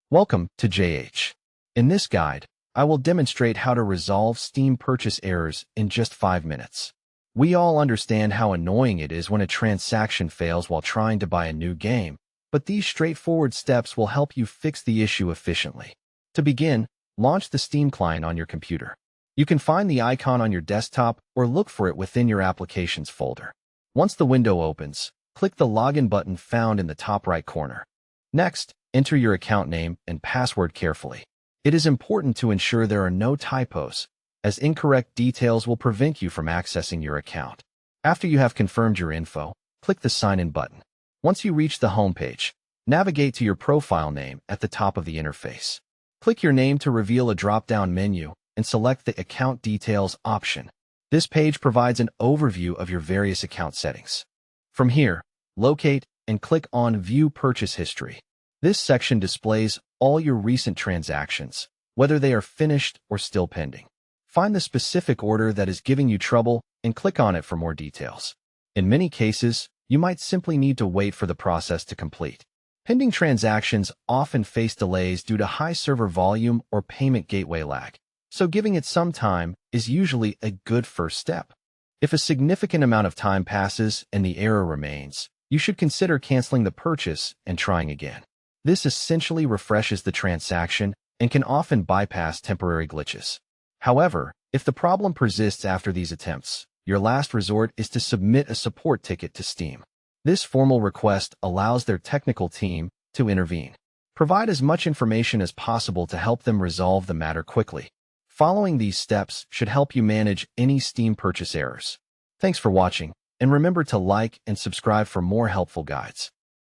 Welcome to JH. In this guide, I will demonstrate how to resolve Steam purchase errors in just 5 minutes. We all understand how annoying it is when a transaction fails while trying to buy a new game, but these straightforward steps will help you fix the issue efficiently. To begin, launch the Steam client on your computer. You can find the icon on your desktop or look for it within your Applications folder. Once the window opens, click the Login button found in the top right corner. Next, enter your account name and password carefully. It is important to ensure there are no typos, as incorrect details will prevent you from accessing your account. After you have confirmed your info, click the Sign In button. Once you reach the homepage, navigate to your profile name at the top of the interface. Click your name to reveal a drop-down menu and select the Account Details option. This page provides an overview of your various account settings. From here, locate and click on View Purchase History. This section displays all your recent transactions, whether they are finished or still pending. Find the specific order that is giving you trouble and click on it for more details. In many cases, you might simply need to wait for the process to complete. Pending transactions often face delays due to high server volume or payment gateway lag, so giving it some time is usually a good first step. If a significant amount of time passes and the error remains, you should consider canceling the purchase and trying again. This essentially refreshes the transaction and can often bypass temporary glitches. However, if the problem persists after these attempts, your last resort is to submit a support ticket to Steam. This formal request allows their technical team to intervene. Provide as much information as possible to help them resolve the matter quickly. Following these steps should help you manage any Steam purchase errors. Thanks for watching, and remember to like and subscribe for more helpful guides.